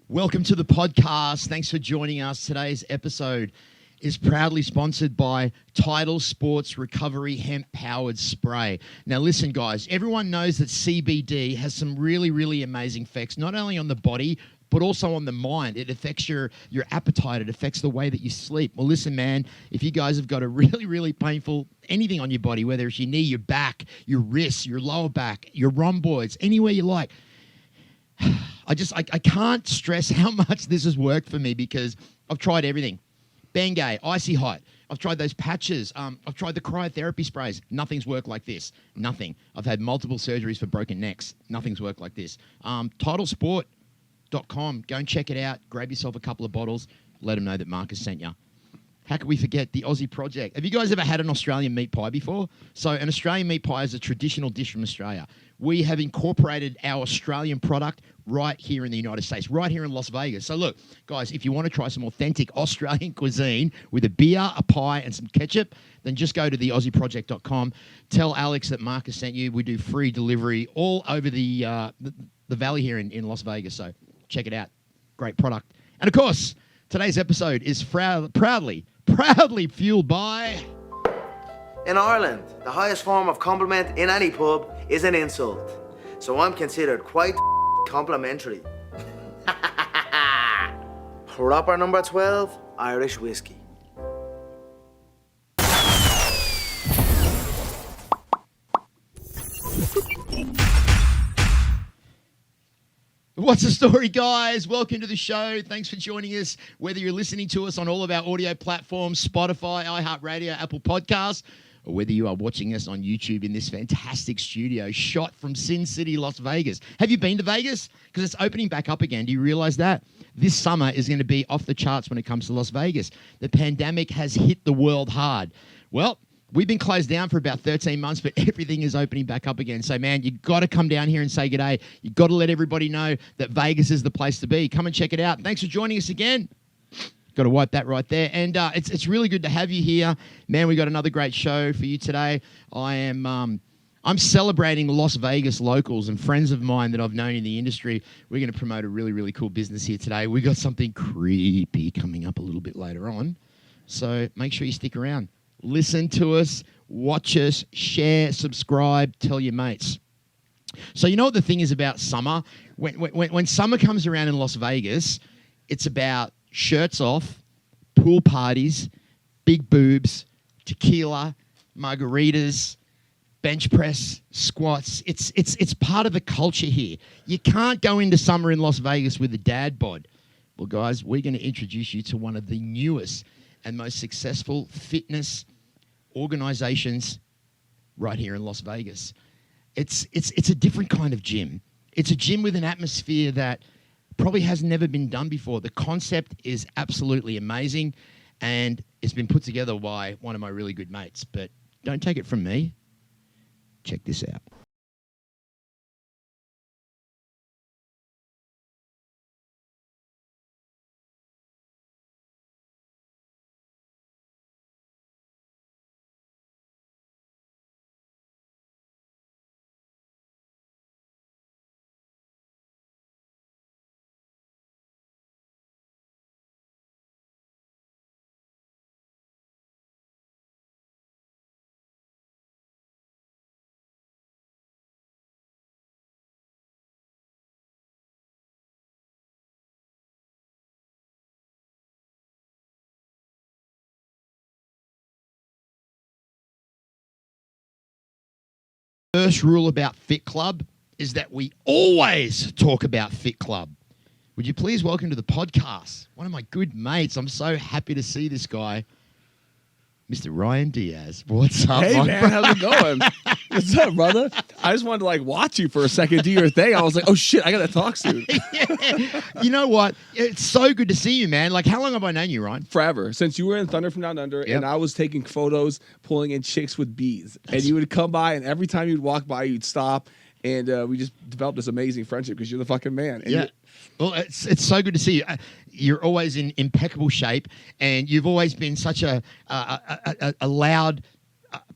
Welcome to the podcast. Thanks for joining us. Today's episode is proudly sponsored by Tidl Sport's Recovery Hemp Powered Spray. Now listen, guys, everyone knows that CBD has some really amazing effects, not only on the body, but also on the mind. It affects your appetite. It affects the way that you sleep. Well, listen, man, if you guys have got a really painful anything on your body, whether it's your knee, your back, your wrists, your lower back, your rhomboids, anywhere you like, I can't stress how much this has worked for me because I've tried everything. Bengay, Icy Hot. I've tried those patches. I've tried the cryotherapy sprays. Nothing's worked like this. Nothing. I've had multiple surgeries for broken necks. Nothing's worked like this. TidlSport.com. Go and check it out. Grab yourself a couple of bottles. Let them know that Marcus sent you. How could we forget the Aussie Project? Have you guys ever had an Australian meat pie before? So an Australian meat pie is a traditional dish from Australia. We have incorporated our Australian product right here in the United States, right here in Las Vegas. So look, guys, if you want to try some authentic Australian cuisine with a beer, a pie, and some ketchup, then just go to the AussieProject.com. Tell Alex that Marcus sent you. We do free delivery all over the valley here in Las Vegas. So check it out. Great product. And of course, today's episode is proudly fueled by... In Ireland, the highest form of compliment in any pub is an insult. So I'm considered quite complimentary. Proper No.12 Irish Whiskey. What's the story, guys? Welcome to the show. Thanks for joining us. Whether you're listening to us on all of our audio platforms, Spotify, iHeartRadio, Apple Podcasts, or whether you are watching us on YouTube in this fantastic studio shot from Sin City, Las Vegas. Have you been to Vegas? Because it's opening back up again. Do you realize that? This summer is going to be off the charts when it comes to Las Vegas. The pandemic has hit the world hard. Well, we've been closed down for about 13 months, but everything is opening back up again. So, man, you got to come down here and say g'day. You got to let everybody know that Vegas is the place to be. Come and check it out. Thanks for joining us again. Got to wipe that right there. And it's really good to have you here. Man, we got another great show for you today. I'm celebrating Las Vegas locals and friends of mine that I've known in the industry. We're going to promote a really cool business here today. We got something creepy coming up a little bit later on. So make sure you stick around. Listen to us, watch us, share, subscribe, tell your mates. So you know what the thing is about summer? When summer comes around in Las Vegas, it's about shirts off, pool parties, big boobs, tequila, margaritas, bench press, squats. It's part of the culture here. You can't go into summer in Las Vegas with a dad bod. Well, guys, we're going to introduce you to one of the newest and most successful fitness organizations right here in Las Vegas. It's a different kind of gym. It's a gym with an atmosphere that probably has never been done before. The concept is absolutely amazing, and it's been put together by one of my really good mates. But don't take it from me. Check this out. First rule about Fit Club is that we always talk about Fit Club. Would you please welcome to the podcast one of my good mates? I'm so happy to see this guy, Mr. Ryan Diaz. What's up, Hey, man, how's it going? What's up, brother? I just wanted to watch you for a second, do your thing. I was like, oh shit, I gotta talk soon. Yeah. You know what? It's so good to see you, man. Like, how long have I known you, Ryan? Forever. Since you were in Thunder from Down Under, Yep. and I was taking photos, pulling in chicks with bees. And you would come by, and every time you'd walk by, you'd stop. And we just developed this amazing friendship because you're the fucking man. And yeah. Well, it's so good to see you. You're always in impeccable shape, and you've always been such a loud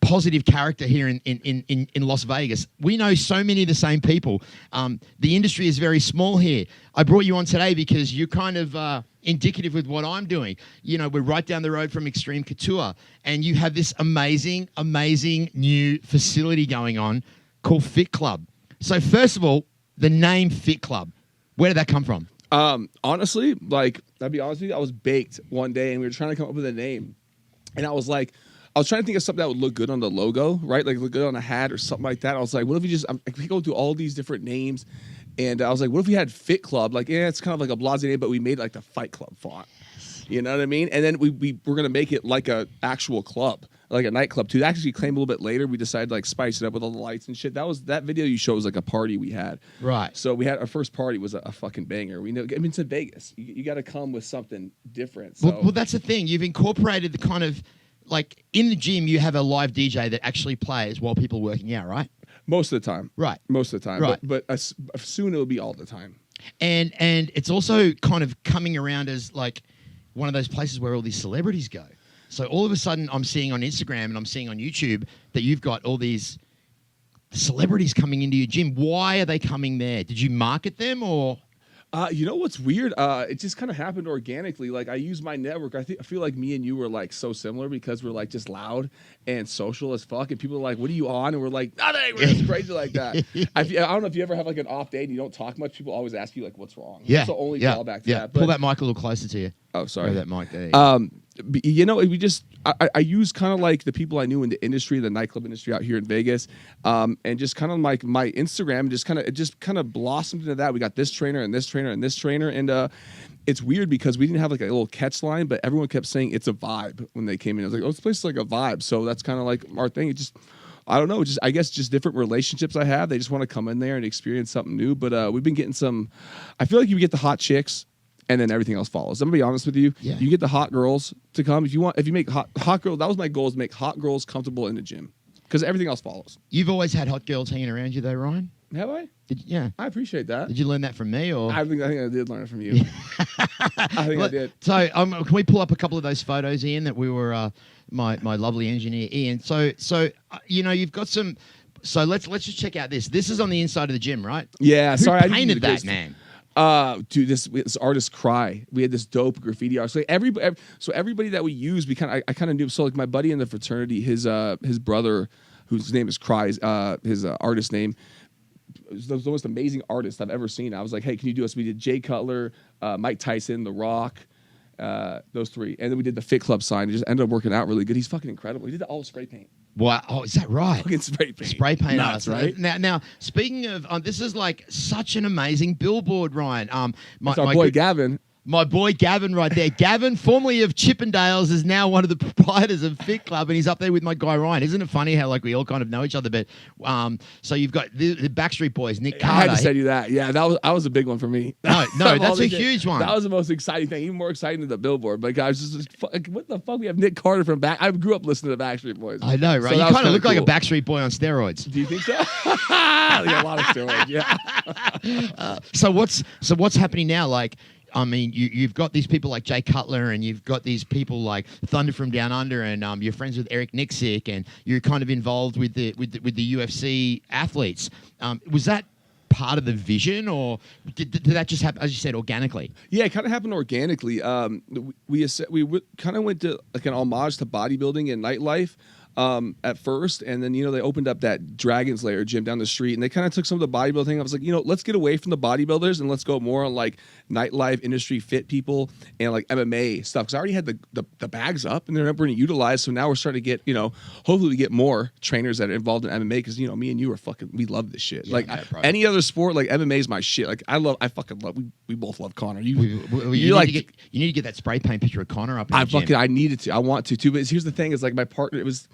positive character here in Las Vegas. We know so many of the same people. The industry is very small here. I brought you on today because you're kind of indicative with what I'm doing. You know, we're right down the road from Extreme Couture, and you have this amazing, amazing new facility going on called Fit Club. So first of all, the name Fit Club, where did that come from? Honestly, like, I'll be honest with you, I was baked one day and we were trying to come up with a name. And I was trying to think of something that would look good on the logo, right? Like look good on a hat or something like that. I was like, what if we go through all these different names? And I was like, what if we had Fit Club? Like, yeah, it's kind of like a blase name, but we made like the Fight Club font. You know what I mean? And then we're going to make it like a actual club, like a nightclub too. That actually came a little bit later. We decided to like spice it up with all the lights and shit. That video you showed was like a party we had. Right. So we had our first party was a fucking banger. We know, I mean, it's in Vegas. You got to come with something different. So. Well, that's the thing. You've incorporated the kind of, like in the gym, you have a live DJ that actually plays while people are working out, right? Most of the time. Right. Most of the time. Right. But soon it'll be all the time. And it's also kind of coming around as like one of those places where all these celebrities go. So all of a sudden I'm seeing on Instagram and I'm seeing on YouTube that you've got all these celebrities coming into your gym. Why are they coming there? Did you market them or? You know what's weird? It just kind of happened organically. Like I use my network. I feel like me and you were like so similar because we're like just loud and social as fuck. And people are like, "What are you on?" And we're like, "Nothing." We're just crazy like that. I don't know if you ever have like an off day and you don't talk much. People always ask you like, "What's wrong?" Yeah. That's the only callback to that. Pull that mic a little closer to you. Oh, sorry. That mic there. You know, I use kind of like the people I knew in the industry, the nightclub industry out here in Vegas, and just kind of like my Instagram, just kind of blossomed into that. We got this trainer and this trainer and this trainer, and it's weird because we didn't have like a little catch line, but everyone kept saying it's a vibe when they came in. I was like, oh, this place is like a vibe, so that's kind of like our thing. It just, I don't know, I guess just different relationships I have. They just want to come in there and experience something new. But we've been getting some. I feel like you get the hot chicks. And then everything else follows. I'm gonna be honest with you. Yeah. You get the hot girls to come. If you make hot girls, that was my goal, is make hot girls comfortable in the gym, because everything else follows. You've always had hot girls hanging around you though, Ryan? Have I? Yeah. I appreciate that. Did you learn that from me or? I think I did learn it from you. I think I did. So can we pull up a couple of those photos, Ian, that we were my lovely engineer Ian. So you know, you've got some. So let's just check out this. This is on the inside of the gym, right? Yeah. Who sorry, painted that, man? Dude, this artist Cry. We had this dope graffiti artist. So everybody that we use, I kind of knew. So like my buddy in the fraternity, his brother, whose name is Cry, his artist name, was the most amazing artist I've ever seen. I was like, hey, can you do us? We did Jay Cutler, Mike Tyson, The Rock, those three, and then we did the Fit Club sign. It just ended up working out really good. He's fucking incredible. He did all spray paint. Wow. Oh, is that right? Fucking spray paint. Spray paint Nuts, artist, right? Now, speaking of, this is like such an amazing billboard, Ryan. It's our boy Gavin. My boy Gavin right there. Gavin, formerly of Chippendales, is now one of the proprietors of Fit Club, and he's up there with my guy Ryan. Isn't it funny how like we all kind of know each other? But so you've got the Backstreet Boys, Nick Carter. I had to send you that. Yeah, that was a big one for me. No, that's a huge one. That was the most exciting thing, even more exciting than the billboard. But guys, what the fuck? We have Nick Carter from back. I grew up listening to the Backstreet Boys. I know, right? So you kind of look like a Backstreet Boy on steroids. Do you think so? They got a lot of steroids. Yeah. So what's happening now? Like, I mean, you've got these people like Jay Cutler, and you've got these people like Thunder from Down Under, and you're friends with Eric Nixick, and you're kind of involved with the UFC athletes. Was that part of the vision, or did that just happen, as you said, organically? Yeah, it kind of happened organically. We kind of went to like an homage to bodybuilding and nightlife. At first, and then, you know, they opened up that Dragon's Lair gym down the street, and they kind of took some of the bodybuilding thing. I was like, you know, let's get away from the bodybuilders and let's go more on like nightlife industry fit people and like MMA stuff, because I already had the bags up and they're never going to utilize. So now we're starting to get, you know, hopefully we get more trainers that are involved in MMA, because, you know, me and you we love this shit. Yeah, any other sport, like MMA is my shit. Like I fucking love. We both love Connor. You need to get that spray paint picture of Connor up. I needed to. I want to too. But here's the thing: is like my partner. It was.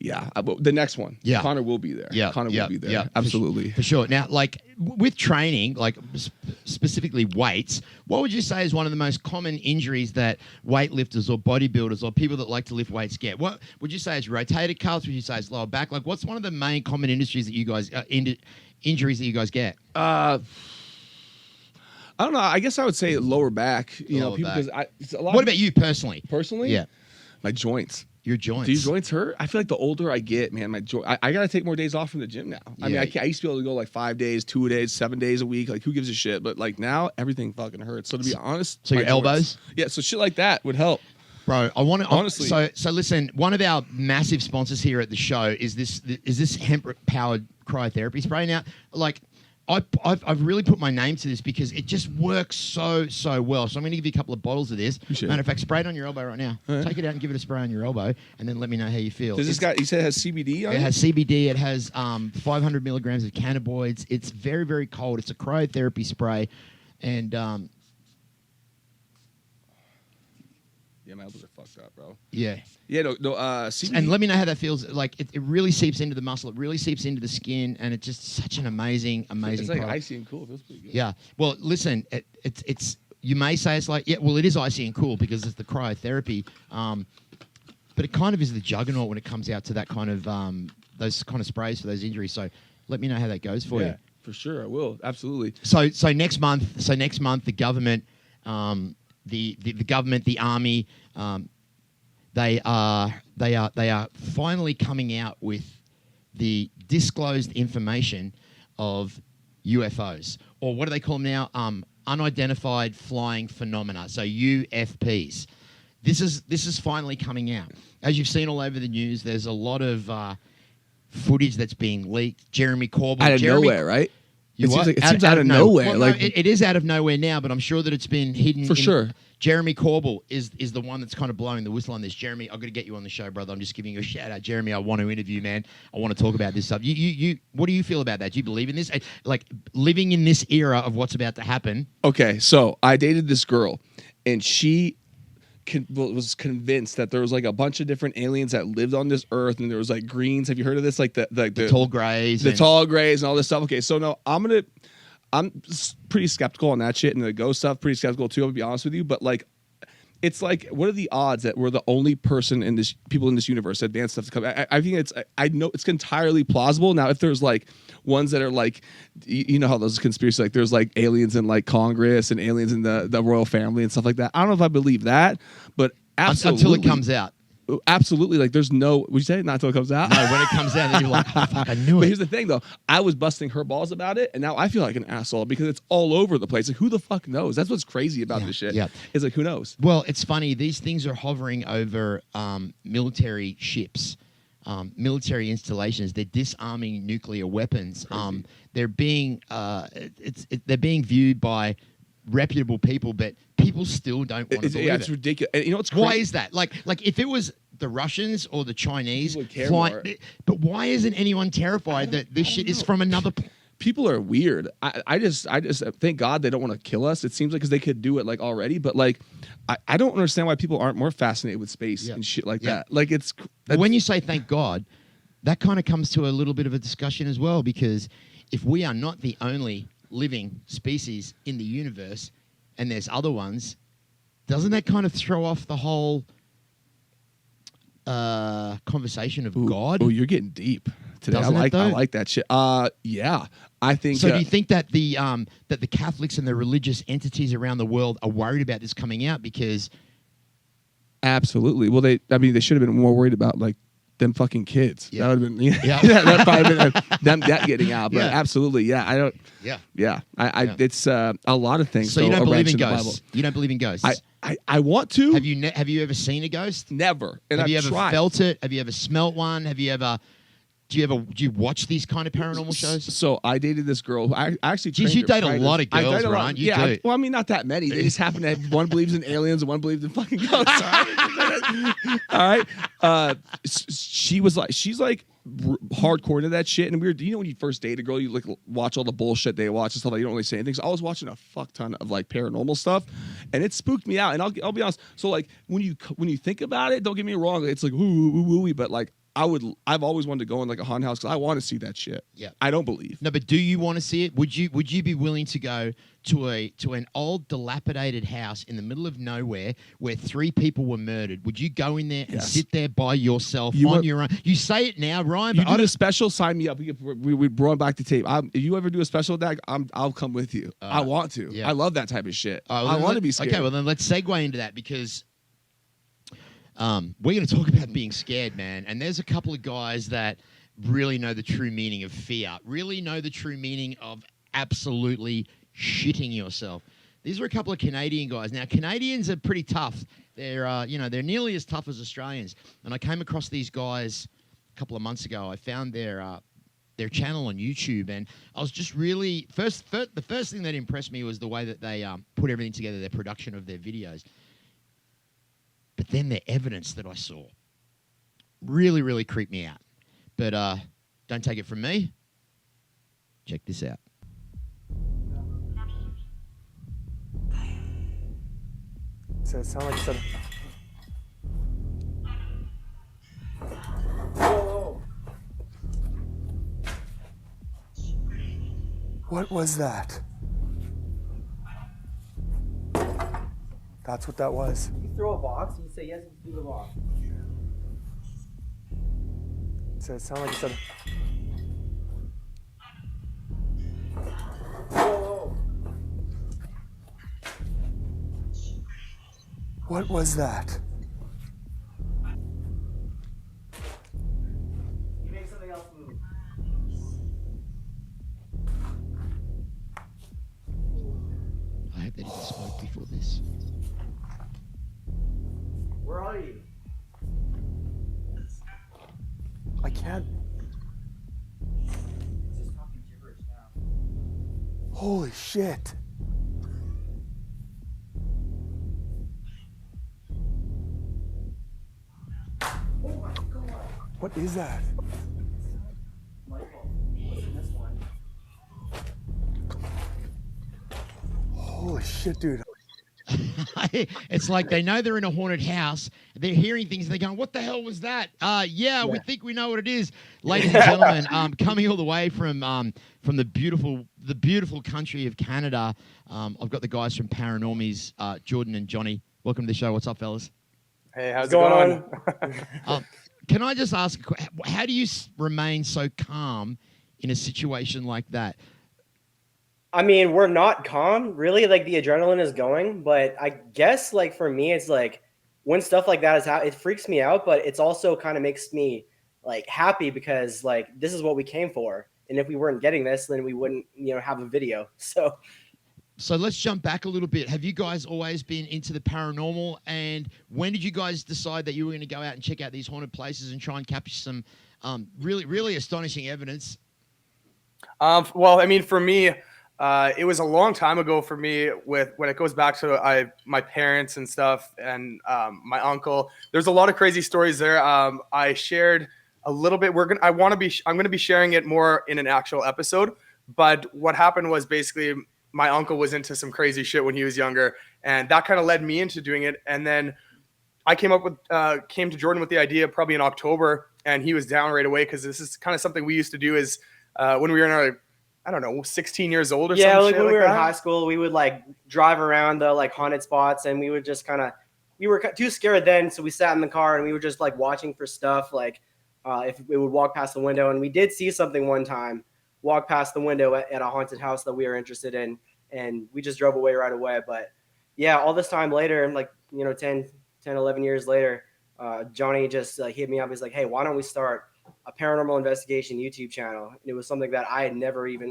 Yeah, the next one. Yeah, Connor will be there. Yeah, Connor will be there. Yeah, absolutely, for sure. Now, like with training, like specifically weights, what would you say is one of the most common injuries that weightlifters or bodybuilders or people that like to lift weights get? What would you say is rotator cuffs? Would you say it's lower back? Like, what's one of the main common industries that you guys injuries that you guys get? I don't know. I guess I would say lower back. You know, people, because what about you personally? Personally, yeah. My joints. Your joints. Do your joints hurt? I feel like the older I get, man, my I gotta take more days off from the gym now. I mean, I used to be able to go like 5 days, 2 days, 7 days a week. Like, who gives a shit? But like now, everything fucking hurts. So to be honest, so your elbows, yeah. So shit like that would help, bro. I want to honestly. So listen. One of our massive sponsors here at the show is this hemp powered cryotherapy spray. Now, like, I've really put my name to this because it just works so well. So I'm going to give you a couple of bottles of this. Matter of fact, spray it on your elbow right now. Right. Take it out and give it a spray on your elbow, and then let me know how you feel. Does this guy? You said it has CBD on it? It has CBD. It has 500 milligrams of cannabinoids. It's very, very cold. It's a cryotherapy spray, and yeah, my elbows are fucked up, bro. Yeah. No. CBD. And let me know how that feels. Like, it really seeps into the muscle. It really seeps into the skin, and it's just such an amazing It's like product. icy and cool. It feels pretty good. Yeah. Well, listen, it's you may say it's like, yeah, well, it is icy and cool because it's the cryotherapy, but it kind of is the juggernaut when it comes out to that kind of those kind of sprays for those injuries. So let me know how that goes for you. For sure, I will. Absolutely. So next month, the government, the government, the army, they are finally coming out with the disclosed information of UFOs, or what do they call them now? Unidentified flying phenomena. So UFPs. This is finally coming out. As you've seen all over the news, there's a lot of footage that's being leaked. Jeremy Corbyn. Out of nowhere, right? It seems out of Well, nowhere. no, it is out of nowhere now, but I'm sure that it's been hidden. For sure. Jeremy Corbyn is the one that's kind of blowing the whistle on this. Jeremy, I've got to get you on the show, brother. I'm just giving you a shout out. Jeremy, I want to interview, man. I want to talk about this stuff. You what do you feel about that? Do you believe in this? Like, living in this era of what's about to happen. Okay, so I dated this girl, and she was convinced that there was like a bunch of different aliens that lived on this earth, and there was like greens. Have you heard of this? Like the tall grays. The tall grays and all this stuff. Okay, so no, I'm pretty skeptical on that shit, and the ghost stuff, pretty skeptical too, I'll be honest with you. But like, it's like, what are the odds that we're the only people in this universe, advanced stuff to come? I think I know it's entirely plausible. Now, if there's like ones that are like, you know how those conspiracies, like there's like aliens in like Congress and aliens in the royal family and stuff like that. I don't know if I believe that, but absolutely. Until it comes out. Absolutely. Like, there's no, would you say not until it comes out? No, when it comes out, then you're like, oh, fuck, I knew it. But here's the thing, though. I was busting her balls about it, and now I feel like an asshole because it's all over the place. Like, who the fuck knows? That's what's crazy about this shit. Yeah. It's like, who knows? Well, it's funny. These things are hovering over military ships, military installations. They're disarming nuclear weapons. They're being they're being viewed by reputable people, but people still don't want to believe it. It's ridiculous. And you know what's crazy? Why is that? Like if it was the Russians or the Chinese more. But why isn't anyone terrified that this shit is from another? People are weird. I just thank God they don't want to kill us. It seems like because they could do it like already, but like I don't understand why people aren't more fascinated with space and shit like that. Like when you say thank God, that kind of comes to a little bit of a discussion as well, because if we are not the only living species in the universe and there's other ones, doesn't that kind of throw off the whole conversation of God? Oh, you're getting deep today. I like that shit. Yeah, I think. So, do you think that the Catholics and the religious entities around the world are worried about this coming out? Because absolutely. Well, they should have been more worried about like them fucking kids. Yeah. That would have been. That probably been them getting out. But absolutely, yeah. I don't. Yeah. It's a lot of things. So you don't believe in ghosts. You don't believe in ghosts. I want to. Have you ever seen a ghost? Never. And have you ever tried. felt it? Have you ever smelt one? Do you watch these kind of paranormal shows? So I dated this girl who I actually. Geez, you date a lot of girls, Ryan. You do. Well, I mean, not that many. They just happen to have one believes in aliens and one believes in fucking ghosts. All right. She's like hardcore into that shit, and weird. You know, when you first date a girl, you like watch all the bullshit they watch and stuff. Like, you don't really say anything. So I was watching a fuck ton of like paranormal stuff, and it spooked me out. And I'll be honest. So like when you think about it, don't get me wrong. It's like woo, but like. I've always wanted to go in like a haunted house because I want to see that shit. Yeah, I don't believe. No, but do you want to see it? Would you be willing to go to an old dilapidated house in the middle of nowhere where 3 people were murdered? Would you go in there and sit there by yourself on your own? You say it now, Ryan. But you do a special. Sign me up. We brought back the tape. If you ever do a special, I'll come with you. I want to. Yeah. I love that type of shit. I want to be scared. Okay, well then let's segue into that because. We're going to talk about being scared, man. And there's a couple of guys that really know the true meaning of fear, really know the true meaning of absolutely shitting yourself. These are a couple of Canadian guys. Now, Canadians are pretty tough. They're, they're nearly as tough as Australians. And I came across these guys a couple of months ago. I found their channel on YouTube, and I was just really the first thing that impressed me was the way that they put everything together, their production of their videos. But then the evidence that I saw really, really creeped me out. But don't take it from me. Check this out. So it sounded like some. What was that? That's what that was. You throw a box, you say yes, you do the box. So it sounded like some. What was that? You make something else move. I hope they didn't smoke before this. Where are you? I can't. He's just talking gibberish now. Holy shit. Oh my god. What is that? Michael, what's in this one? Holy shit, dude. It's like they know they're in a haunted house. They're hearing things. And they're going, "What the hell was that?" Yeah, we think we know what it is, ladies and gentlemen. Coming all the way from the beautiful country of Canada. I've got the guys from Paranormies, Jordan and Johnny. Welcome to the show. What's up, fellas? Hey, how's it going? Can I just ask, how do you remain so calm in a situation like that? I mean, we're not calm, really. Like the adrenaline is going, but I guess like for me, it's like when stuff like that is happening, it freaks me out, but it's also kind of makes me like happy because like this is what we came for, and if we weren't getting this, then we wouldn't, have a video. So let's jump back a little bit. Have you guys always been into the paranormal? And when did you guys decide that you were going to go out and check out these haunted places and try and capture some really, really astonishing evidence? Well, I mean, for me, it was a long time ago for me when it goes back to my parents and stuff and my uncle. There's a lot of crazy stories there. I shared a little bit. I'm going to be sharing it more in an actual episode. But what happened was basically my uncle was into some crazy shit when he was younger, and that kind of led me into doing it. And then I came to Jordan with the idea probably in October, and he was down right away because this is kind of something we used to do is when we were in our 16 years old or something. Yeah, like when like we were that. in high school, we would like drive around the like haunted spots, and we would just we were too scared then, so we sat in the car and we were just like watching for stuff. Like if we would walk past the window, and we did see something one time. Walk past the window at a haunted house that we were interested in, and we just drove away right away. But yeah, all this time later, like 10, 11 years later, Johnny just hit me up. He's like, "Hey, why don't we start a paranormal investigation YouTube channel?" And it was something that I had never even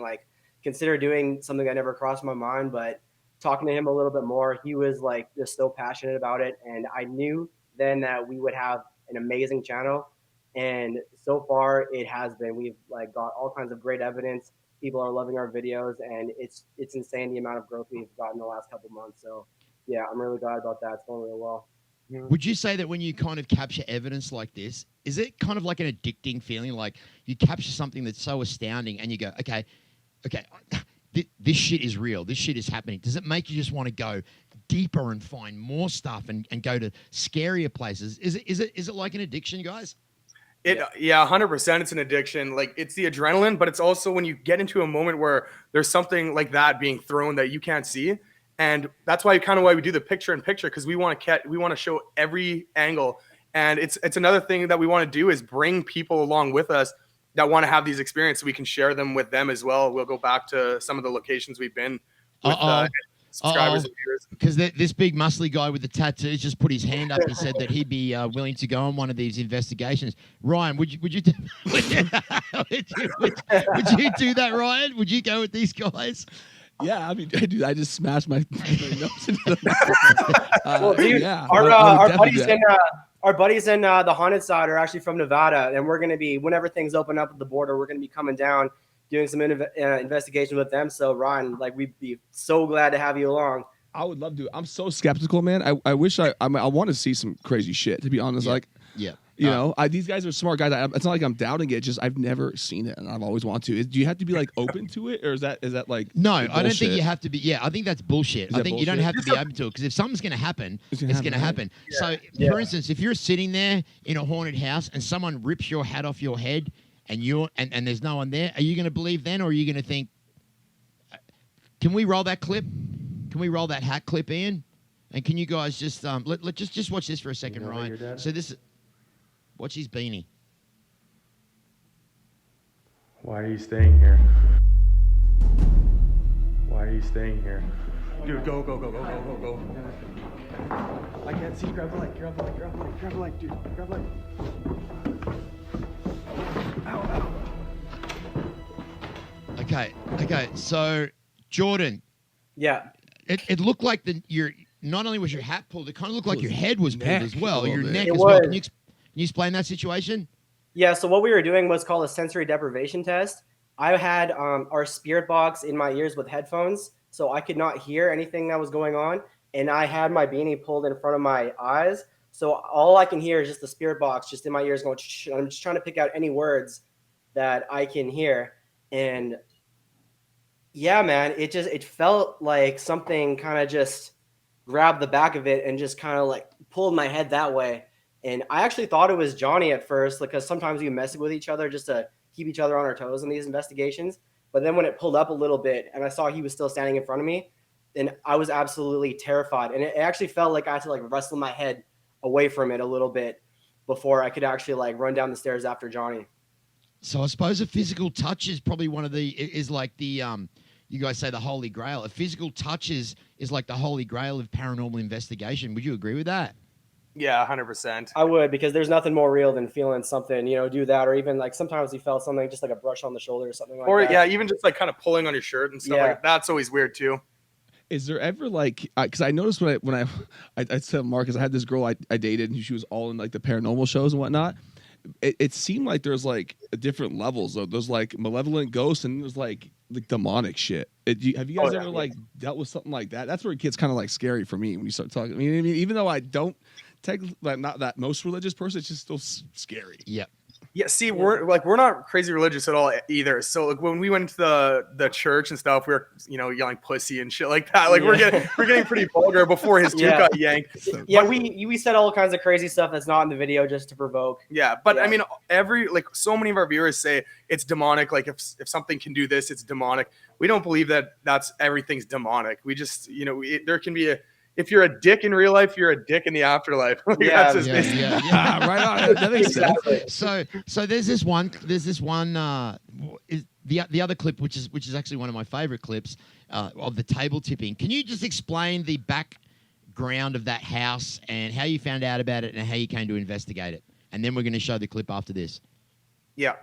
considered doing, something that never crossed my mind. But talking to him a little bit more, he was just so passionate about it, and I knew then that we would have an amazing channel. And so far it has been. We've got all kinds of great evidence. People are loving our videos, and it's insane the amount of growth we've gotten the last couple months. So yeah, I'm really glad about that. It's going really well. Would you say that when you kind of capture evidence like this, is it kind of like an addicting feeling? Like you capture something that's so astounding and you go, okay, this shit is real. This shit is happening. Does it make you just want to go deeper and find more stuff and go to scarier places? Is it like an addiction, guys? Yeah, 100%. It's an addiction. Like it's the adrenaline, but it's also when you get into a moment where there's something like that being thrown that you can't see. And that's why we do the picture in picture, because we want to show every angle. And it's another thing that we want to do is bring people along with us that want to have these experiences. So we can share them with them as well. We'll go back to some of the locations we've been with, subscribers and viewers. Because this big muscly guy with the tattoos just put his hand up and said that he'd be willing to go on one of these investigations. Ryan, would you do, would you do that, Ryan? Would you go with these guys? Yeah, I mean, dude, I just smashed my nose into the Well, dude, yeah, our buddies in the haunted side are actually from Nevada, and we're going to be, whenever things open up at the border, we're going to be coming down, doing some investigation with them. So, Ryan, like, we'd be so glad to have you along. I would love to. I'm so skeptical, man. I wish I want to see some crazy shit, to be honest. Yeah. Like, Yeah. you know, these guys are smart guys. It's not like I'm doubting it. Just I've never seen it, and I've always wanted to. Do you have to be like open to it, or is that like No, I don't think bullshit? you have to be. Yeah, I think that's bullshit. I think you don't have to be open to it, because if something's going to happen, it's going to happen. So, for instance, if you're sitting there in a haunted house and someone rips your hat off your head and and there's no one there, are you going to believe then, or are you going to think? Can we roll that clip? Can we roll that hat clip, Ian? And can you guys just just watch this for a second, Ryan? So this. Watch his beanie. Why are you staying here? Why are you staying here? Dude, go. I can't see. Grab the light, dude. Grab the light. Ow. Okay. So, Jordan. Yeah. It looked like not only was your hat pulled, it kind of looked like your head was pulled as well, your neck It as well. was. Can you explain that situation? Yeah, so what we were doing was called a sensory deprivation test. I had our spirit box in my ears with headphones, so I could not hear anything that was going on. And I had my beanie pulled in front of my eyes. So all I can hear is just the spirit box just in my ears going, shh. I'm just trying to pick out any words that I can hear. And yeah, man, it felt like something kind of just grabbed the back of it and just kind of like pulled my head that way. And I actually thought it was Johnny at first, because sometimes we mess with each other just to keep each other on our toes in these investigations. But then when it pulled up a little bit and I saw he was still standing in front of me, then I was absolutely terrified. And it actually felt like I had to like wrestle my head away from it a little bit before I could actually like run down the stairs after Johnny. So I suppose a physical touch is probably like the you guys say the holy grail. A physical touch is like the holy grail of paranormal investigation. Would you agree with that? Yeah, 100%. I would, because there's nothing more real than feeling something, do that. Or even like sometimes you felt something just like a brush on the shoulder or something like that. Or yeah, even just like kind of pulling on your shirt and stuff. Yeah. Like that's always weird too. Is there ever like, because I noticed when I said Marcus, I had this girl I dated and she was all in like the paranormal shows and whatnot. It seemed like there's like different levels though. There's like malevolent ghosts and there's like demonic shit. Have you guys ever like dealt with something like that? That's where it gets kind of like scary for me when you start talking. I mean, even though I don't technically, like, not that most religious person, it's just still scary. Yeah. Yeah, see, we're not crazy religious at all either. So like when we went to the church and stuff, we were yelling pussy and shit like that. Like we're getting pretty vulgar before his tooth got yanked. Yeah, we said all kinds of crazy stuff that's not in the video just to provoke. Yeah, but I mean, so many of our viewers say it's demonic. Like if something can do this, it's demonic. We don't believe that everything's demonic. We just there can be if you're a dick in real life, you're a dick in the afterlife. Yeah. Right on. That makes Exactly. sense. So there's this one is the other clip which is actually one of my favorite clips of the table tipping. Can you just explain the background of that house and how you found out about it and how you came to investigate it? And then we're going to show the clip after this. Yeah.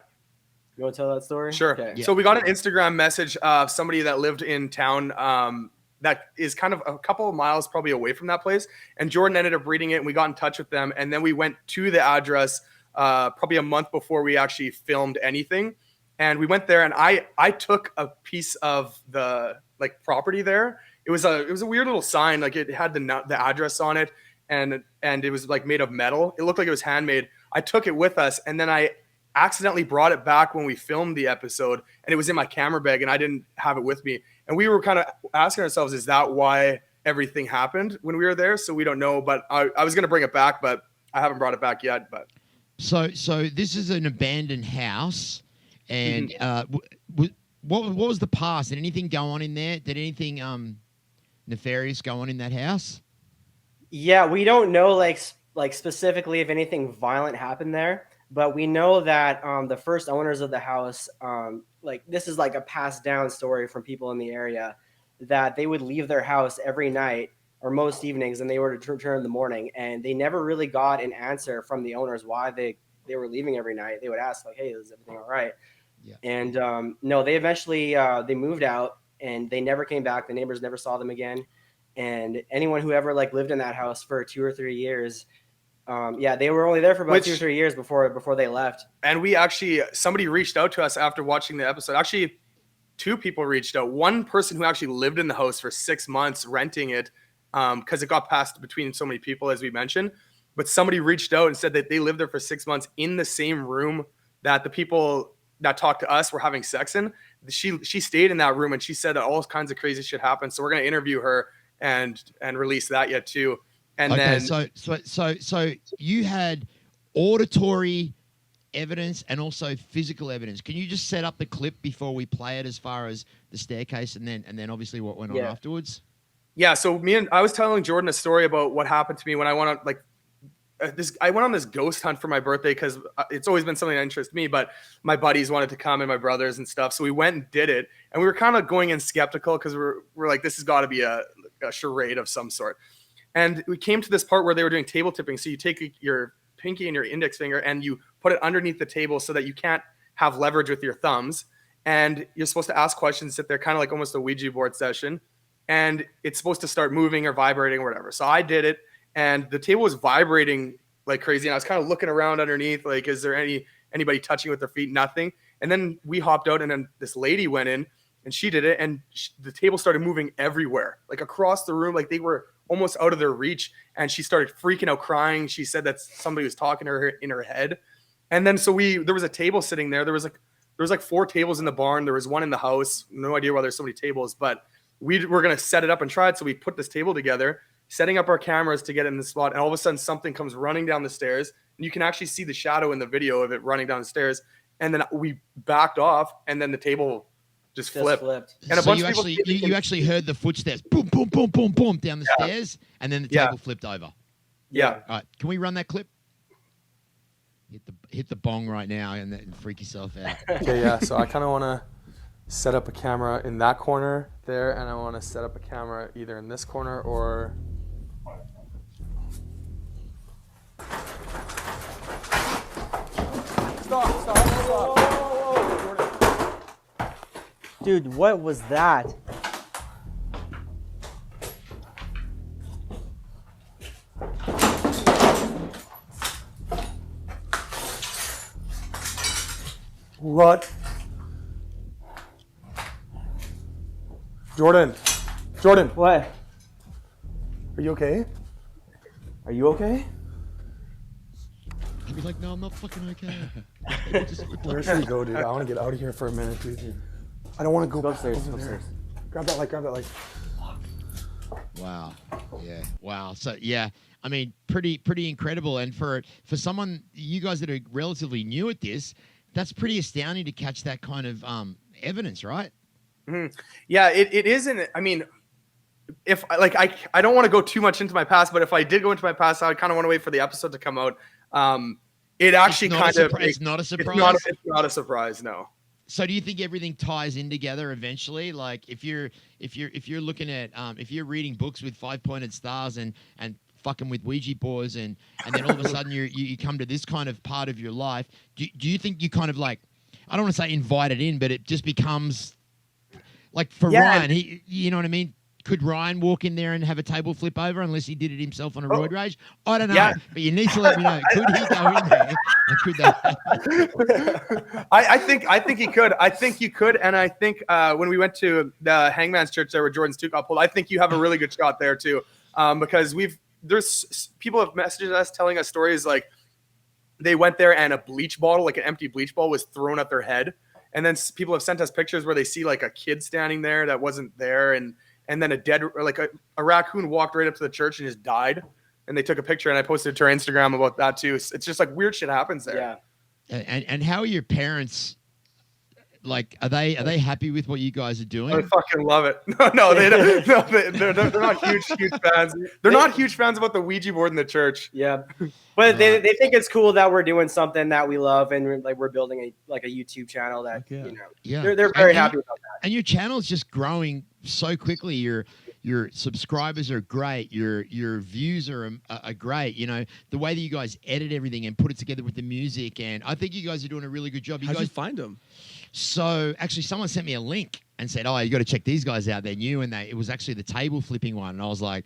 You want to tell that story? Sure. Okay. Yeah. So we got an Instagram message of somebody that lived in town that is kind of a couple of miles probably away from that place. And Jordan ended up reading it and we got in touch with them. And then we went to the address probably a month before we actually filmed anything. And we went there and I took a piece of the like property there. It was a weird little sign. Like it had the address on it and it was like made of metal. It looked like it was handmade. I took it with us and then I accidentally brought it back when we filmed the episode and it was in my camera bag and I didn't have it with me. And we were kind of asking ourselves, is that why everything happened when we were there? So we don't know, but I was going to bring it back, but I haven't brought it back yet. But So this is an abandoned house, and what was the past? Did anything go on in there? Did anything nefarious go on in that house? Yeah, we don't know like specifically if anything violent happened there, but we know that the first owners of the house, like this is like a passed down story from people in the area. that they would leave their house every night or most evenings, and they were to return in the morning, and they never really got an answer from the owners why they were leaving every night. They would ask like, "Hey, is everything all right?" Yeah. And no, they eventually they moved out, and they never came back. The neighbors never saw them again, and anyone who ever like lived in that house for 2 or 3 years, they were only there for about 2 or 3 years before they left. And we actually, somebody reached out to us after watching the episode. Actually, 2 people reached out. One person who actually lived in the house for 6 months renting it, because it got passed between so many people, as we mentioned. But somebody reached out and said that they lived there for 6 months in the same room that the people that talked to us were having sex in. She stayed in that room, and she said that all kinds of crazy shit happened. So we're going to interview her and release that yet too. And okay, then so you had auditory evidence and also physical evidence. Can you just set up the clip before we play it, as far as the staircase and then obviously what went on afterwards? Yeah, so I was telling Jordan a story about what happened to me when I went on I went on this ghost hunt for my birthday, because it's always been something that interests me, but my buddies wanted to come and my brothers and stuff. So we went and did it, and we were kind of going in skeptical, because we're like, this has got to be a charade of some sort. And we came to this part where they were doing table tipping. So you take your pinky and your index finger and you put it underneath the table so that you can't have leverage with your thumbs. And you're supposed to ask questions, sit there, kind of like almost a Ouija board session. And it's supposed to start moving or vibrating or whatever. So I did it, and the table was vibrating like crazy. And I was kind of looking around underneath, like, is there anybody touching with their feet? Nothing. And then we hopped out, and then this lady went in and she did it. And the table started moving everywhere, like across the room. Like they were almost out of their reach. And she started freaking out, crying. She said that somebody was talking to her in her head. And then there was a table sitting there. There was like 4 tables in the barn. There was one in the house. No idea why there's so many tables, but we were going to set it up and try it. So we put this table together, setting up our cameras to get in the spot. And all of a sudden something comes running down the stairs, and you can actually see the shadow in the video of it running down the stairs. And then we backed off, and then the table just flipped. And a so bunch you of people you actually heard the footsteps, boom, boom, boom, boom, boom, down the stairs, and then the table flipped over. Yeah. All right, can we run that clip? Hit the bong right now and freak yourself out. Okay, yeah. So I kind of want to set up a camera in that corner there, and I want to set up a camera either in this corner or. Stop. Dude, what was that? What? Jordan. What? Are you okay? Are you okay? I'd be like, no, I'm not fucking okay. Where should we go, dude? I want to get out of here for a minute, dude. I don't want to go upstairs. over there. Grab that light. Wow. Yeah. Wow. So yeah, I mean, pretty incredible. And for someone, you guys that are relatively new at this, that's pretty astounding to catch that kind of evidence, right? Mm-hmm. Yeah, it isn't. I mean, if I don't want to go too much into my past, but if I did go into my past, I kind of want to wait for the episode to come out. It actually it's not a surprise. It's not a surprise. No. So do you think everything ties in together eventually? Like if you're looking at if you're reading books with 5-pointed stars and fucking with Ouija boards and then all of a sudden you come to this kind of part of your life, do you think you kind of like, I don't want to say invited in, but it just becomes like for Ryan, you know what I mean? Could Ryan walk in there and have a table flip over unless he did it himself on a roid rage? I don't know, but you need to let me know. Could he go in there? And could that? I think he could. I think you could, and I think when we went to the Hangman's Church there where Jordan's 2 got pulled, I think you have a really good shot there too, because there's people have messaged us telling us stories like they went there and a bleach bottle, like an empty bleach bottle, was thrown at their head, and then people have sent us pictures where they see like a kid standing there that wasn't there, and then a raccoon walked right up to the church and just died. And they took a picture, and I posted it to our Instagram about that too. It's just like weird shit happens there. Yeah. And how are your parents? Like, are they happy with what you guys are doing? I fucking love it. No, they don't. No, they're not huge fans. They're not huge fans about the Ouija board in the church. Yeah, but they think it's cool that we're doing something that we love, and we're building a YouTube channel that they're very happy about that. And your channel is just growing so quickly. Your subscribers are great. Your views are great. You know, the way that you guys edit everything and put it together with the music, and I think you guys are doing a really good job. How'd you find them? So actually, someone sent me a link and said, "Oh, you got to check these guys out. They're new." And it was actually the table flipping one, and I was like,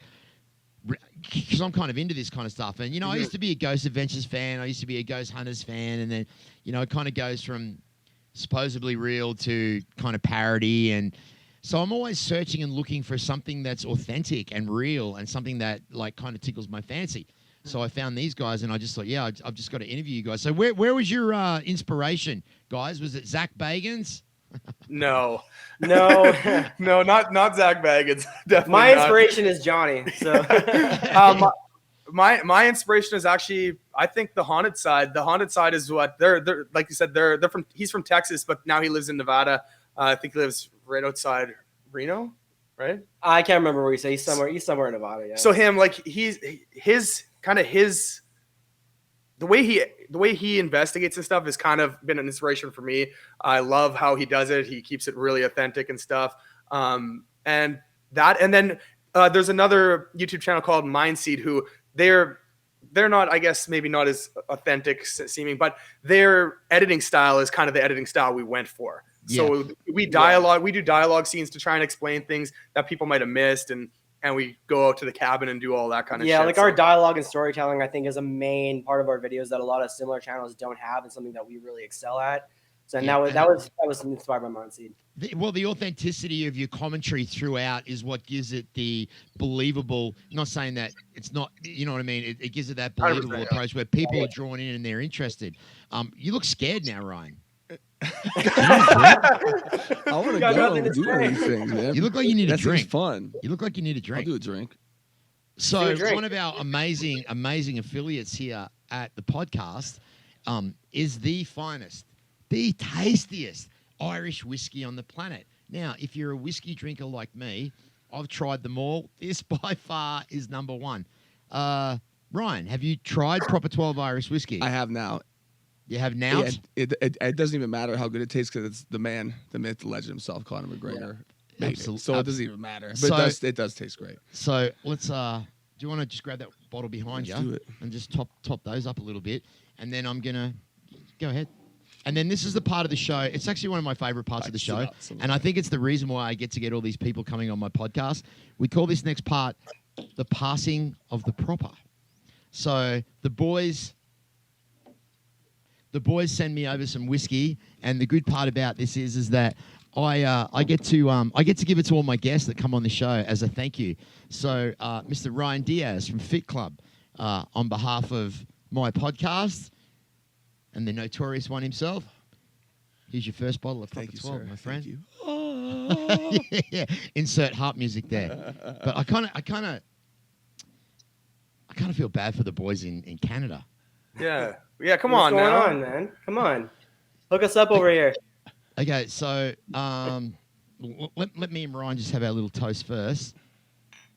because I'm kind of into this kind of stuff. And you know, I used to be a Ghost Adventures fan. I used to be a Ghost Hunters fan, and then you know, it kind of goes from supposedly real to kind of parody. And so I'm always searching and looking for something that's authentic and real and something that like kind of tickles my fancy. So I found these guys and I just thought, yeah, I've just got to interview you guys. So where was your inspiration, guys? Was it Zach Bagans? No, No, no, not Zach Baggins. Definitely my not. inspiration is Johnny. So My inspiration is actually, I think, the haunted side. The haunted side is what they're like you said, they're from. He's from Texas, but now he lives in Nevada. I think he lives right outside Reno, right? I can't remember where you say. He's somewhere in Nevada. Yeah. So him, like his the way he investigates and stuff has kind of been an inspiration for me. I love how he does it. He keeps it really authentic and stuff. And then there's another YouTube channel called Mindseed who they're not, I guess, maybe not as authentic seeming, but their editing style is kind of the editing style we went for. Yeah. So we do dialogue scenes to try and explain things that people might have missed, and we go out to the cabin and do all that kind of shit. Yeah, like our dialogue and storytelling, I think, is a main part of our videos that a lot of similar channels don't have, and something that we really excel at. So and that was inspired by Mindseed. The authenticity of your commentary throughout is what gives it the believable. Not saying that it's not, you know what I mean. It gives it that believable approach where people are drawn in and they're interested. You look scared now, Ryan. I want to go and do these things, man. You look like you need a drink. That's fun. You look like you need a drink. I'll do a drink. So one of our amazing affiliates here at the podcast is the finest, the tastiest Irish whiskey on the planet. Now, if you're a whiskey drinker like me, I've tried them all. This by far is number one. Ryan, have you tried Proper 12 Irish Whiskey? I have now. You have now? Yeah, it doesn't even matter how good it tastes because it's the man, the myth, the legend himself, Conor McGregor. Yeah, absolutely. So it doesn't even matter. But it does taste great. So let's do you want to just grab that bottle behind Let's you do it. and just top those up a little bit, and then I'm gonna go ahead. And then this is the part of the show. It's actually one of my favorite parts of the show, and I think it's the reason why I get to get all these people coming on my podcast. We call this next part the passing of the proper. So the boys send me over some whiskey, and the good part about this is that I get to give it to all my guests that come on the show as a thank you. So Mr. Ryan Diaz from Fit Club, on behalf of my podcast and the notorious one himself, here's your first bottle of Proper 12, my friend. Thank you. Yeah. Insert harp music there. But I kind of feel bad for the boys in Canada. Yeah. Come What's on, going now. on, man? Come on, hook us up over here. Okay, so let me and Ryan just have our little toast first.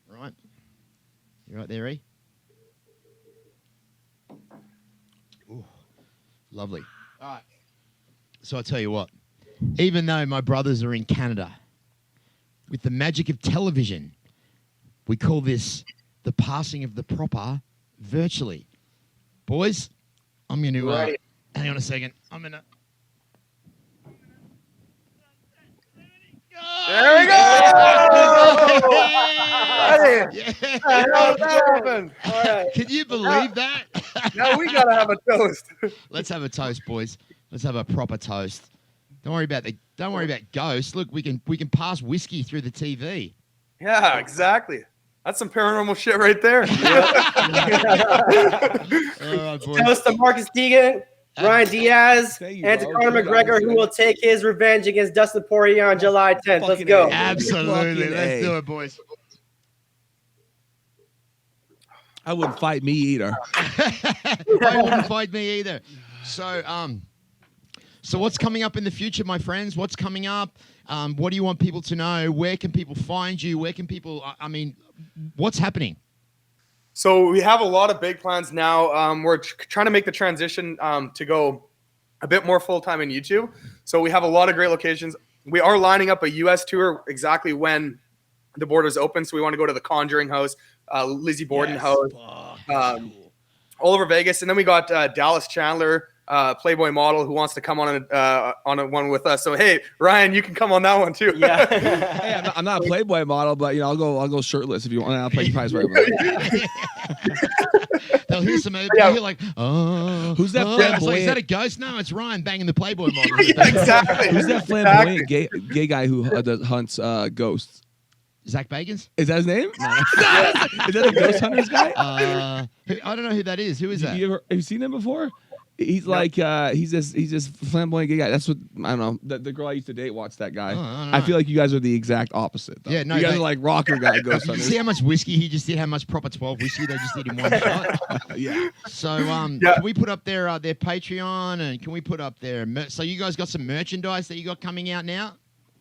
Right? You right there, E? Ooh, lovely. All right. So I'll tell you what, even though my brothers are in Canada, with the magic of television, we call this the passing of the proper virtually. Boys, I'm going to... hang on a second. I'm going to... There we go! Yeah. Can you believe that? Now we gotta have a toast. Let's have a toast, boys. Let's have a proper toast. Don't worry about ghosts. Look, we can pass whiskey through the TV. Yeah, exactly. That's some paranormal shit right there. All right, boys. Toast to Marcus Deegan, Ryan Diaz, Thank you, and to bro. Conor McGregor, who will take his revenge against Dustin Poirier on July 10th. Let's Fucking go. A. Absolutely. Fucking Let's A. do it, boys. I wouldn't fight me either. I wouldn't fight me either. So what's coming up in the future, my friends? What's coming up? What do you want people to know? Where can people find you? Where can people, what's happening? So we have a lot of big plans now. We're trying to make the transition to go a bit more full-time in YouTube. So we have a lot of great locations. We are lining up a U.S. tour exactly when the borders open. So we want to go to the Conjuring house, Lizzie Borden house, all over Vegas. And then we got Dallas Chandler, Playboy model, who wants to come on a one with us. So hey, Ryan, you can come on that one too. Yeah. Hey, I'm not a Playboy model, but I'll go shirtless if you want. I'll play your prize right, bro. They'll hear some. They'll hear like, oh, who's that? It's like, is that a ghost? No, it's Ryan banging the Playboy model. Exactly. Who's that flamboyant gay guy who hunts ghosts? Zach Bagans? Is that his name? No. Is that a ghost hunters guy? I don't know who that is. Who is that? Have you seen him before? He's like he's this flamboyant gay guy. That's what I don't know. The girl I used to date watched that guy. I feel like you guys are the exact opposite. Though. Yeah, no, you guys are like rocker guy ghost You hunters. see how much whiskey he just did? How much proper 12 whiskey they just did in one shot? Yeah. So can we put up their Patreon, and can we put up their so you guys got some merchandise that you got coming out now?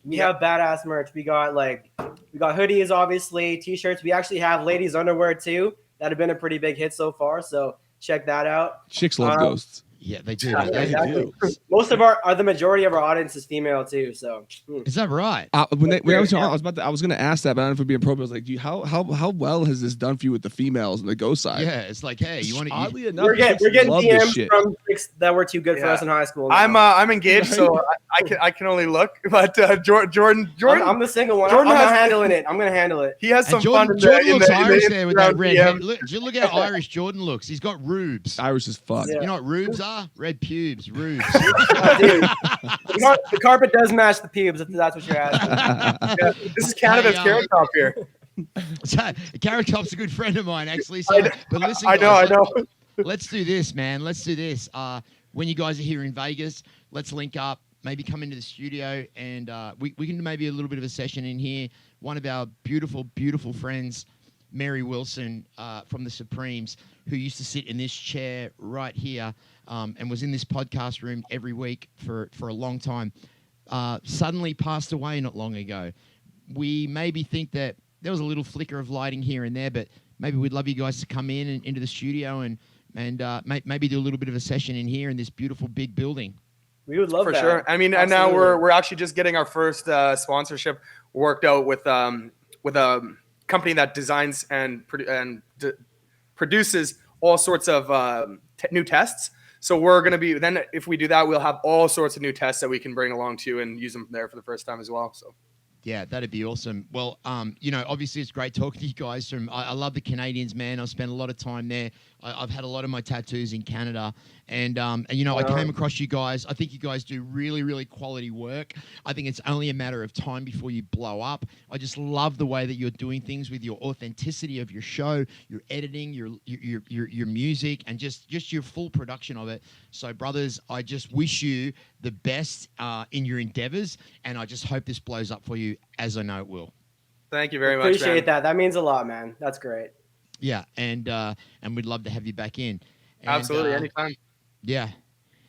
We have badass merch. We got hoodies, obviously, t-shirts. We actually have ladies underwear too that have been a pretty big hit so far. So check that out. Chicks love ghosts. Yeah, they do. Yeah, They exactly. do. Most of the majority of our audience is female too. So Is that right? I was gonna ask that, but I don't know if it'd be appropriate. I was like, how well has this done for you with the females and the ghost side? Yeah, it's like, hey, you want to? Oddly enough, we're getting chicks love this DMs shit. from chicks that were too good for Yeah. us in high school. now. I'm engaged, so I can only look. But Jordan, I'm the single one. Jordan I'm has- handling it. I'm gonna handle it. he has some And Jordan, fun. Jordan looks in Irish the there with that Instagram red DM. hair. Look how Irish Jordan looks. He's got rubes. Irish as fuck. Yeah. You know what rubes are? Red pubes, rubes. Oh, dude. The carpet does match the pubes, if that's what you're asking. Yeah, this is Canada's Hey, Carrot Top here. So, Carrot Top's a good friend of mine, actually. So, but listen, I guys, know. Let's do this, man. Let's do this. When you guys are here in Vegas, let's link up. Maybe come into the studio, and we can do maybe a little bit of a session in here. One of our beautiful, beautiful friends, Mary Wilson from the Supremes, who used to sit in this chair right here and was in this podcast room every week for a long time, suddenly passed away not long ago. We maybe think that there was a little flicker of lighting here and there, but maybe we'd love you guys to come in and into the studio and maybe do a little bit of a session in here in this beautiful big building. We would love For that. sure. I mean, and now we're actually just getting our first sponsorship worked out with a company that designs and produces all sorts of new tests. So we're going to be then if we do that, we'll have all sorts of new tests that we can bring along to you and use them there for the first time as well. So. Yeah, that'd be awesome. Well, obviously it's great talking to you guys. I love the Canadians, man. I've spent a lot of time there. I've had a lot of my tattoos in Canada, and I came across you guys. I think you guys do really, really quality work. I think it's only a matter of time before you blow up. I just love the way that you're doing things with your authenticity of your show, your editing, your music, and just your full production of it. So, brothers, I just wish you the best in your endeavors, and I just hope this blows up for you, as I know it will. Thank you very much. Appreciate that. That means a lot, man. That's great. Yeah, and we'd love to have you back in. And, Absolutely, anytime. Yeah,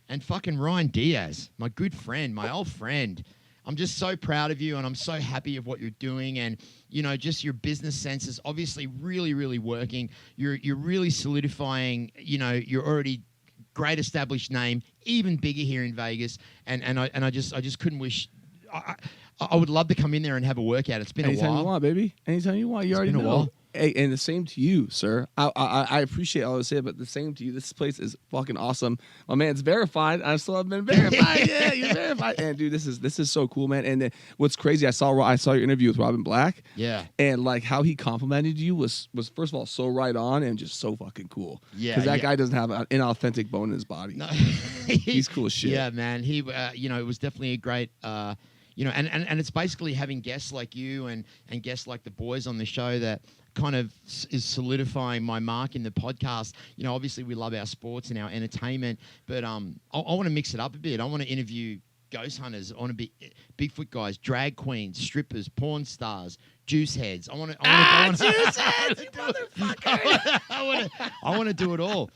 and fucking Ryan Diaz, my good friend, my old friend. I'm just so proud of you, and I'm so happy of what you're doing, and just your business sense is obviously really, really working. You're really solidifying. You're already great established name, even bigger here in Vegas, and I just couldn't wish. I would love to come in there and have a workout. It's been Anytime a while. you want, baby. Anytime you want. You already been a know. while. Hey, and the same to you, sir. I appreciate all this, but the same to you. This place is fucking awesome. My man's verified. I still haven't been verified. Yeah, you're verified. And dude, this is so cool, man. And what's crazy? I saw your interview with Robin Black. Yeah. And like how he complimented you was first of all so right on and just so fucking cool. Yeah, Because that yeah. guy doesn't have an inauthentic bone in his body. No. He's cool as shit. Yeah, man. He, it was definitely a great, and it's basically having guests like you and guests like the boys on the show that kind of is solidifying my mark in the podcast. Obviously we love our sports and our entertainment, but I want to mix it up a bit. I want to interview ghost hunters. I want to be Bigfoot guys, drag queens, strippers, porn stars, juice heads. I want to juice heads, you motherfucker. I want to do it all.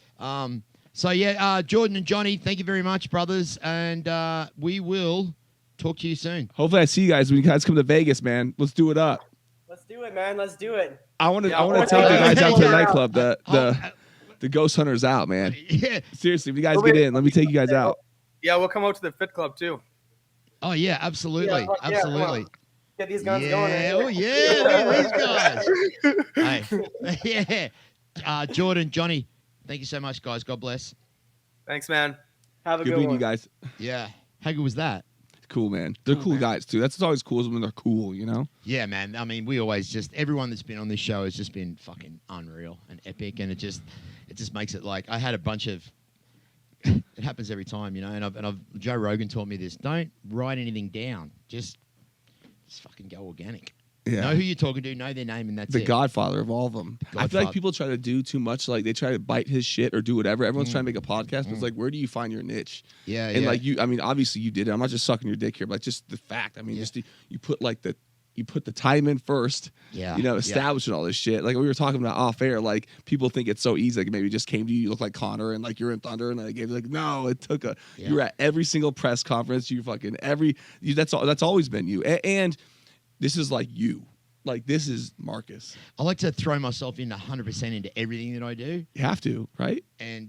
So yeah, Jordan and Johnny, thank you very much, brothers, and we will talk to you soon. Hopefully I see you guys when you guys come to Vegas, man. Let's do it up. Let's do it, man. Let's do it. I want to Yeah, take you guys out to the yeah. nightclub. The ghost hunters out, man. Yeah. Seriously, if you guys get in, let me take you guys out. Yeah, we'll come out to the Fit Club too. Oh yeah, absolutely, Yeah, yeah, absolutely. Get these guns going. Yeah, Right oh here. yeah, look at these guys. Hey, Jordan, Johnny, thank you so much, guys. God bless. Thanks, man. Have a Good good meeting one. you guys. Yeah, how good was that? Cool, man. They're cool guys too. That's what's always cool is when they're cool, you know? Yeah, man. I mean, we always just everyone that's been on this show has just been fucking unreal and epic, and it just makes it like I had a bunch of. It happens every time, you know. And I've Joe Rogan taught me this: don't write anything down. Just fucking go organic. Yeah. Know who you're talking to, know their name, and that's The it. godfather of all of them. I feel like Godfather. people try to do too much. Like they try to bite his shit or do whatever. Everyone's trying to make a podcast. But it's like, where do you find your niche? Yeah, And yeah. like you, I mean, obviously you did it. I'm not just sucking your dick here, but just the fact. I mean, Yeah. just you put like you put the time in first. Yeah, You know, yeah. establishing all this shit. Like we were talking about off air. Like people think it's so easy. Like maybe it just came to you. You look like Connor and like you're in Thunder, and they gave you like no. It took a. Yeah. You were at every single press conference. You fucking that's all. That's always been you. And this is like you. Like this is Marcus. I like to throw myself in 100% into everything that I do, You have to, right? and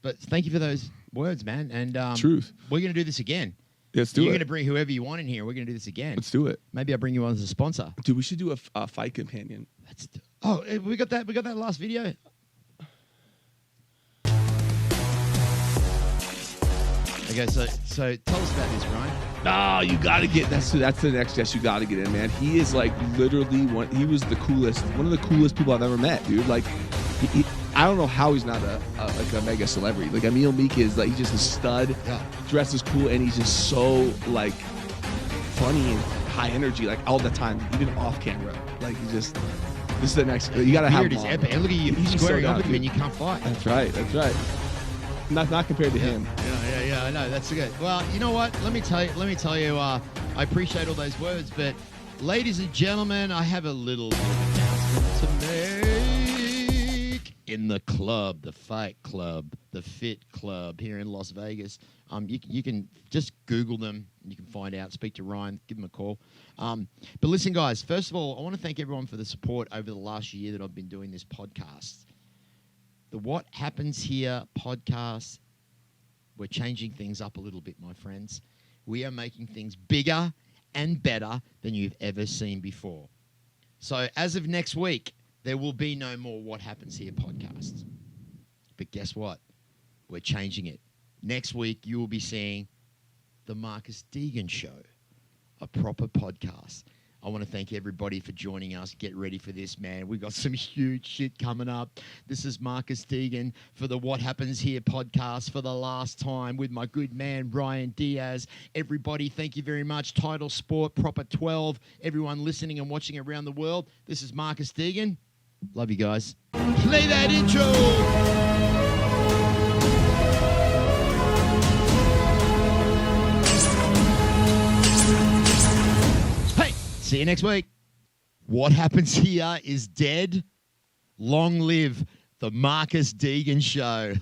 but thank you for those words, man. And Truth. we're gonna do this again. Let's do You're it. gonna bring whoever you want in here. We're gonna do this again. Let's do it. Maybe I'll bring you on as a sponsor. Dude, we should do a fight companion. We got that. We got that last video. Okay, so tell us about this, Ryan. No, you gotta get that's the next guest you gotta get in, man. He is like literally he was the coolest, one of the coolest people I've ever met, dude. Like I don't know how he's not like a mega celebrity. Like Emil Meek is like he's just a stud, Yeah. dresses cool, and he's just so like funny and high energy, like all the time, even off camera. Like he just this is the next you gotta have Beard him is on, epic. man. And look at you He's squaring so up with down, him, and dude. you can't fight. That's right. That's right. Not compared to him. Yeah. I know that's good. Well, you know what? Let me tell you. I appreciate all those words, but ladies and gentlemen, I have a little bit of announcement to make. In the club, the Fight Club, the Fit Club here in Las Vegas. You can just Google them. You can find out. Speak to Ryan. Give him a call. But listen, guys. First of all, I want to thank everyone for the support over the last year that I've been doing this podcast. The What Happens Here podcast, we're changing things up a little bit, my friends. We are making things bigger and better than you've ever seen before. So as of next week, there will be no more What Happens Here podcasts. But guess what? We're changing it. Next week, you will be seeing The Marcus Deegan Show, a proper podcast. I want to thank everybody for joining us. Get ready for this, man. We've got some huge shit coming up. This is Marcus Deegan for the What Happens Here podcast for the last time with my good man, Ryan Diaz. Everybody, thank you very much. Tidl Sport, Proper 12. Everyone listening and watching around the world. This is Marcus Deegan. Love you guys. Play that intro. See you next week. What Happens Here is dead. Long live the Marcus Deegan Show.